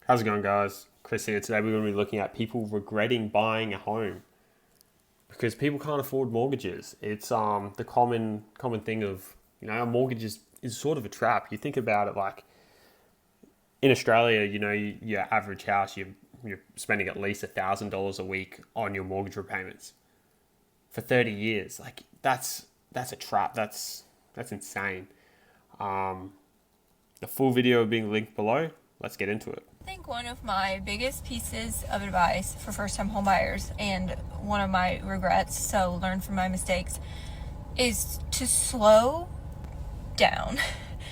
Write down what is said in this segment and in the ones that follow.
How's it going, guys? Chris here. Today we're going to be looking at people regretting buying a home because people can't afford mortgages. It's the common thing of a mortgage is sort of a trap. You think about it like in Australia, your average house you're spending at least $1,000 a week on your mortgage repayments for 30 years. Like that's a trap. That's insane. The full video being linked below. Let's get into it. I think one of my biggest pieces of advice for first-time homebuyers, and one of my regrets, so learn from my mistakes, is to slow down.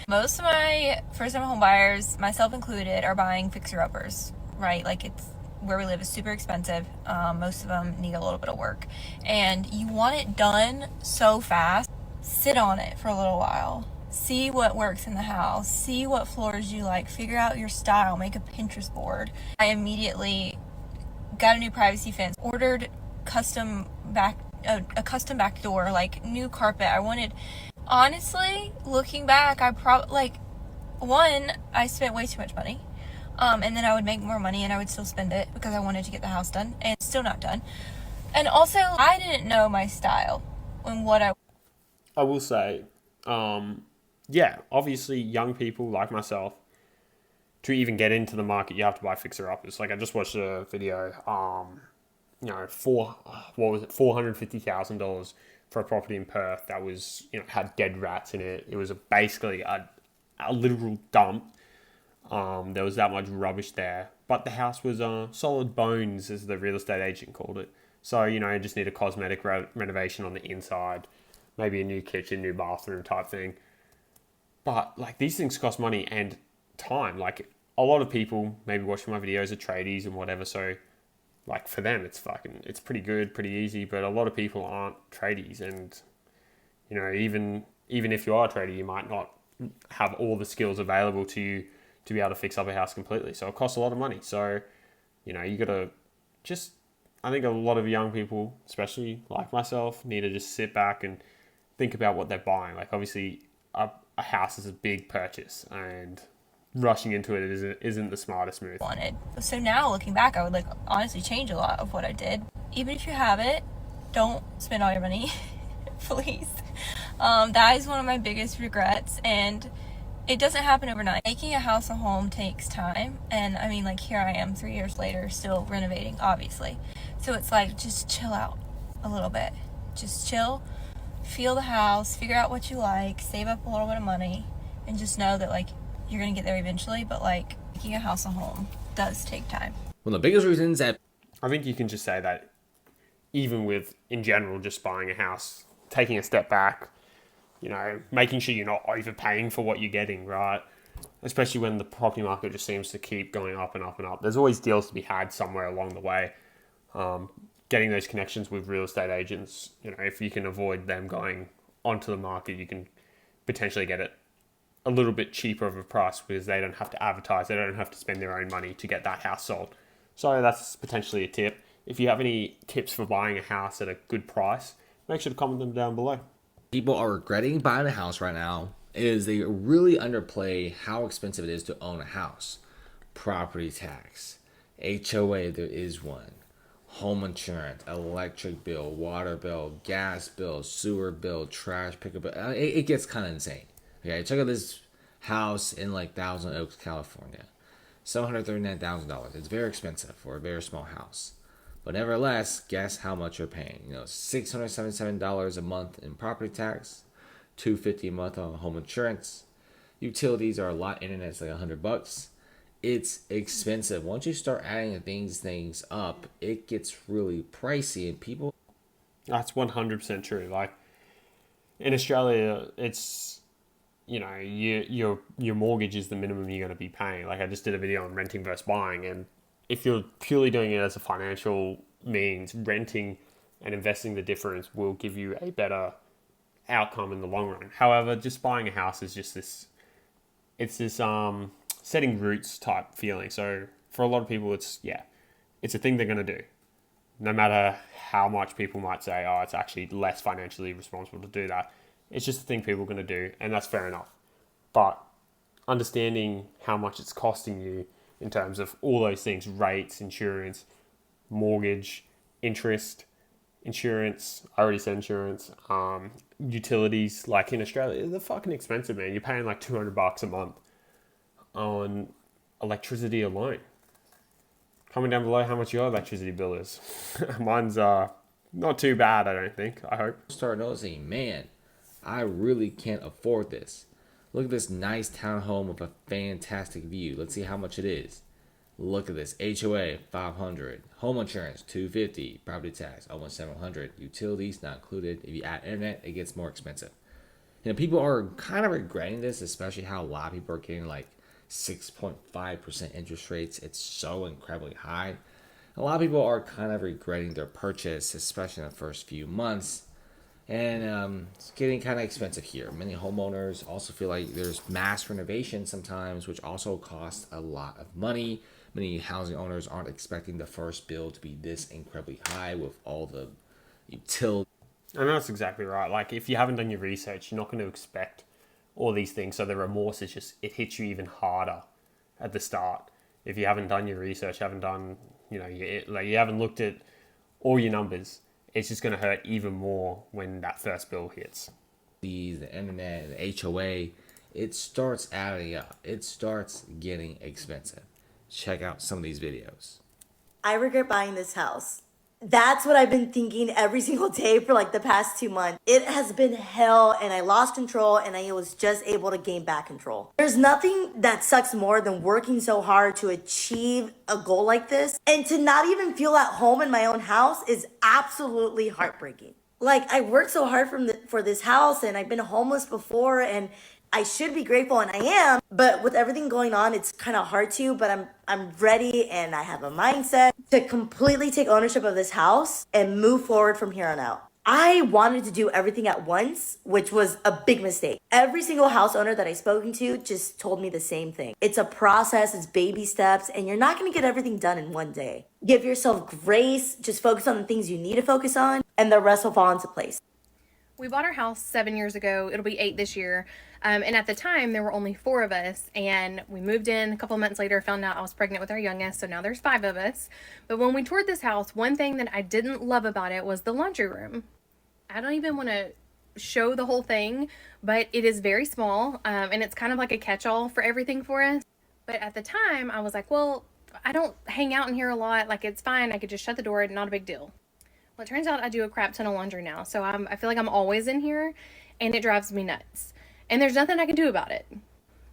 Most of my first-time homebuyers, myself included, are buying fixer-uppers, right? Like, it's where we live is super expensive. Most of them need a little bit of work, and you want it done so fast. Sit on it for a little while. See what works in the house. See what floors you like. Figure out your style. Make a Pinterest board. I immediately got a new privacy fence. Ordered a custom back door, like new carpet. Honestly, looking back, I spent way too much money. And then I would make more money and I would still spend it because I wanted to get the house done, and it's still not done. And also, I didn't know my style and what I will say, yeah, obviously young people like myself, to even get into the market, you have to buy fixer-uppers. Like I just watched a video, $450,000 for a property in Perth that was, had dead rats in it. It was basically a literal dump. There was that much rubbish there, but the house was solid bones, as the real estate agent called it. So, you just need a cosmetic renovation on the inside, maybe a new kitchen, new bathroom type thing. But like these things cost money and time. Like a lot of people maybe watching my videos are tradies and whatever. So like for them, it's pretty good, pretty easy. But a lot of people aren't tradies, and even if you are a tradie, you might not have all the skills available to you to be able to fix up a house completely. So it costs a lot of money. So you gotta just. I think a lot of young people, especially like myself, need to just sit back and think about what they're buying. Like obviously, a house is a big purchase, and rushing into it isn't the smartest move. wanted. So now looking back, I would honestly change a lot of what I did. Even if you have it, don't spend all your money, please. That is one of my biggest regrets, and it doesn't happen overnight. Making a house a home takes time, and I mean, here I am 3 years later, still renovating, obviously. So it's just chill out a little bit. Just chill, feel the house, figure out what you like, save up a little bit of money, and just know that you're gonna get there eventually. But making a house a home does take time. One of the biggest reasons that I think you can just say that even with, in general, just buying a house, taking a step back, making sure you're not overpaying for what you're getting, right? Especially when the property market just seems to keep going up and up and up. There's always deals to be had somewhere along the way. Getting those connections with real estate agents, if you can avoid them going onto the market, you can potentially get it a little bit cheaper of a price because they don't have to advertise, they don't have to spend their own money to get that house sold. So that's potentially a tip. If you have any tips for buying a house at a good price, make sure to comment them down below. people are regretting buying a house right now is they really underplay how expensive it is to own a house. Property tax, HOA, there is one, home insurance, electric bill, water bill, gas bill, sewer bill, trash pickup bill. It gets kind of insane. Okay, check out this house in Thousand Oaks, California. $739,000. It's very expensive for a very small house. But nevertheless, guess how much you're paying? $677 a month in property tax, $250 a month on home insurance. Utilities are a lot. Internet's $100. It's expensive. Once you start adding things up, it gets really pricey, and people. That's 100% true. In Australia, it's your mortgage is the minimum you're going to be paying. I just did a video on renting versus buying, and if you're purely doing it as a financial means, renting and investing the difference will give you a better outcome in the long run. However, just buying a house is just this setting roots type feeling. So for a lot of people, it's a thing they're going to do. No matter how much people might say, oh, it's actually less financially responsible to do that. It's just a thing people are going to do, and that's fair enough. But understanding how much it's costing you in terms of all those things: rates, insurance, mortgage, interest, insurance. I already said insurance. Utilities, like in Australia, they're fucking expensive, man. You're paying like $200 a month on electricity alone. Comment down below how much your electricity bill is. Mine's not too bad, I don't think. I hope. Start noticing, man, I really can't afford this. Look at this nice townhome with a fantastic view. Let's see how much it is. Look at this. HOA, $500. Home insurance, $250. Property tax, almost $700. Utilities, not included. If you add internet, it gets more expensive. You know, people are kind of regretting this, especially how a lot of people are getting like 6.5% interest rates. It's so incredibly high. A lot of people are kind of regretting their purchase, especially in the first few months. And it's getting kind of expensive here. Many homeowners also feel like there's mass renovation sometimes, which also costs a lot of money. Many housing owners aren't expecting the first bill to be this incredibly high with all the utilities. And that's exactly right. Like, if you haven't done your research, you're not going to expect all these things. So the remorse is just, it hits you even harder at the start. If you haven't done your research, haven't done, you haven't looked at all your numbers, it's just going to hurt even more when that first bill hits. The internet, the HOA, it starts adding up. It starts getting expensive. Check out some of these videos. I regret buying this house. That's what I've been thinking every single day for like the past 2 months. It has been hell, and I lost control, and I was just able to gain back control. There's nothing that sucks more than working so hard to achieve a goal like this, and to not even feel at home in my own house is absolutely heartbreaking. Like, I worked so hard for this house, and I've been homeless before, and I should be grateful, and I am, but with everything going on, it's kind of hard to, but I'm ready, and I have a mindset to completely take ownership of this house and move forward from here on out. I wanted to do everything at once, which was a big mistake. Every single house owner that I've spoken to just told me the same thing. It's a process, it's baby steps, and you're not gonna get everything done in one day. Give yourself grace, just focus on the things you need to focus on, and the rest will fall into place. We bought our house 7 years ago. It'll be 8 this year. And at the time, there were only 4 of us. And we moved in a couple of months later, found out I was pregnant with our youngest. So now there's 5 of us. But when we toured this house, one thing that I didn't love about it was the laundry room. I don't even want to show the whole thing, but it is very small. And it's kind of like a catch-all for everything for us. But at the time, I was like, well, I don't hang out in here a lot. Like, it's fine. I could just shut the door. Not a big deal. Well, it turns out I do a crap ton of laundry now, so I feel like I'm always in here, and it drives me nuts. And there's nothing I can do about it.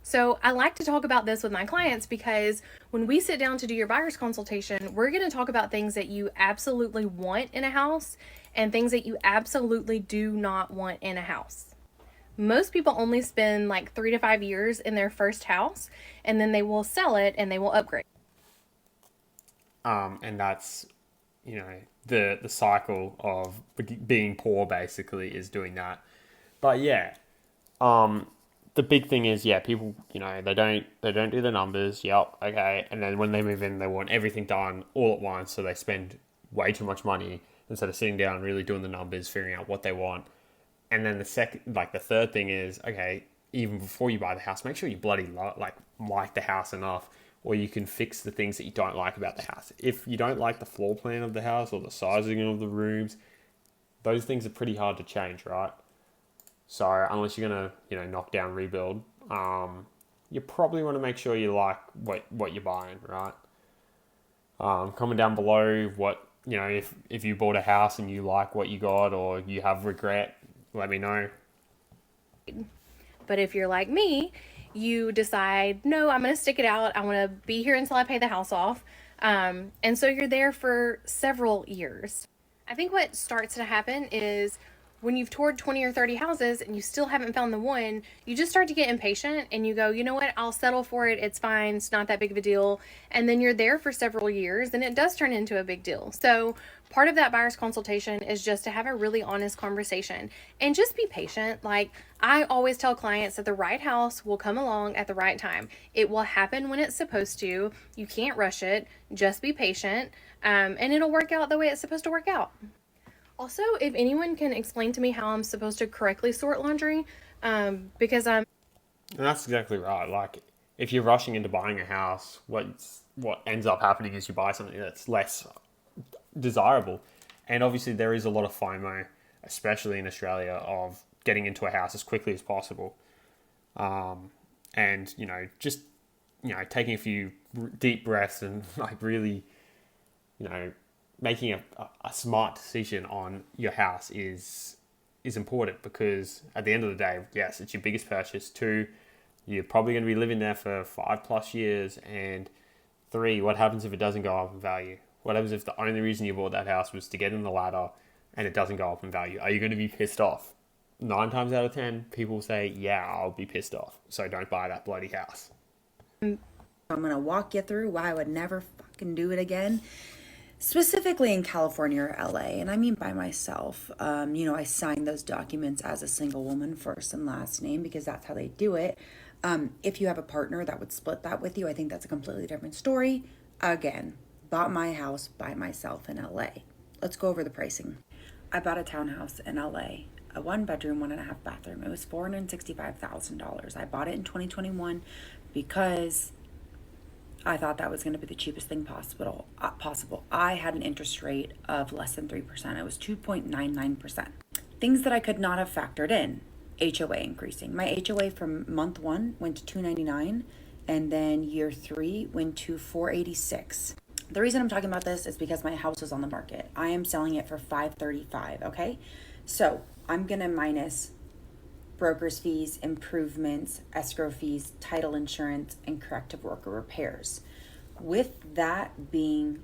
So I like to talk about this with my clients because when we sit down to do your buyer's consultation, we're going to talk about things that you absolutely want in a house and things that you absolutely do not want in a house. Most people only spend like 3 to 5 years in their first house, and then they will sell it and they will upgrade. And that's, the cycle of being poor basically is doing that. But yeah, the big thing is, people, they don't do the numbers. Yep. Okay. And then when they move in, they want everything done all at once. So they spend way too much money instead of sitting down and really doing the numbers, figuring out what they want. And then the third thing is, okay, even before you buy the house, make sure you bloody like the house enough, or you can fix the things that you don't like about the house. If you don't like the floor plan of the house or the sizing of the rooms, those things are pretty hard to change, right? So unless you're gonna, knock down, rebuild, you probably want to make sure you like what you're buying, right? Comment down below what, if you bought a house and you like what you got or you have regret, let me know. But if you're like me, you decide, no, I'm going to stick it out. I want to be here until I pay the house off. And so you're there for several years. I think what starts to happen is when you've toured 20 or 30 houses and you still haven't found the one, you just start to get impatient and you go, you know what, I'll settle for it. It's fine. It's not that big of a deal. And then you're there for several years and it does turn into a big deal. So part of that buyer's consultation is just to have a really honest conversation and just be patient. Like I always tell clients that the right house will come along at the right time. It will happen when it's supposed to. You can't rush it. Just be patient. And it'll work out the way it's supposed to work out. Also, if anyone can explain to me how I'm supposed to correctly sort laundry, because I'm... And that's exactly right. Like, if you're rushing into buying a house, what ends up happening is you buy something that's less desirable. And obviously there is a lot of FOMO, especially in Australia, of getting into a house as quickly as possible. And, just, taking a few deep breaths and like really, making a smart decision on your house is important, because at the end of the day, yes, it's your biggest purchase. 2, you're probably going to be living there for 5+ years. And 3, what happens if it doesn't go up in value? What happens if the only reason you bought that house was to get in the ladder and it doesn't go up in value? Are you going to be pissed off? 9 times out of 10, people say, yeah, I'll be pissed off. So don't buy that bloody house. I'm going to walk you through why I would never fucking do it again. Specifically in California or LA, and I mean by myself. I signed those documents as a single woman, first and last name, because that's how they do it. If you have a partner that would split that with you, I think that's a completely different story. Again, bought my house by myself in LA. Let's go over the pricing. I bought a townhouse in LA, a 1-bedroom, 1.5 bathroom. It was $465,000. I bought it in 2021 because I thought that was going to be the cheapest thing possible. I had an interest rate of less than 3%. It was 2.99%. Things that I could not have factored in. HOA increasing. My HOA from month 1 went to $299, and then year 3 went to $486. The reason I'm talking about this is because my house is on the market. I am selling it for $535, okay? So I'm going to minus broker's fees, improvements, escrow fees, title insurance, and corrective work or repairs. With that being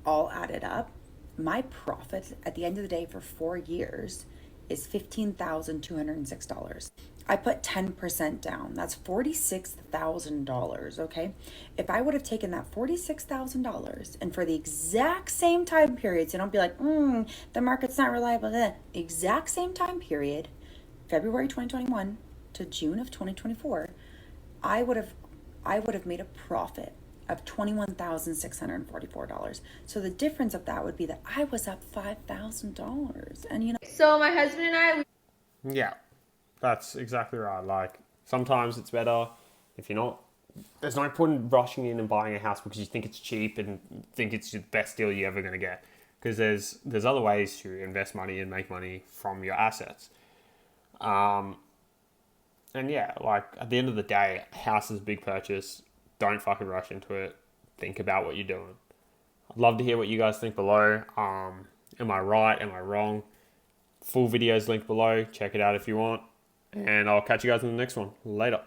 all added up, my profit at the end of the day for 4 years is $15,206. I put 10% down. That's $46,000, okay? If I would have taken that $46,000 and for the exact same time period, so don't be like, the market's not reliable, the exact same time period, February 2021 to June of 2024, I would have made a profit of $21,644. So the difference of that would be that I was up $5,000. And So my husband and I, Yeah, that's exactly right. Like, sometimes it's better if you're not... There's no point in rushing in and buying a house because you think it's cheap and think it's the best deal you're ever going to get. Because there's other ways to invest money and make money from your assets. And yeah, like, at the end of the day, a house is a big purchase. Don't fucking rush into it. Think about what you're doing. I'd love to hear what you guys think below. Am I right? Am I wrong? Full video's linked below. Check it out if you want. And I'll catch you guys in the next one. Later.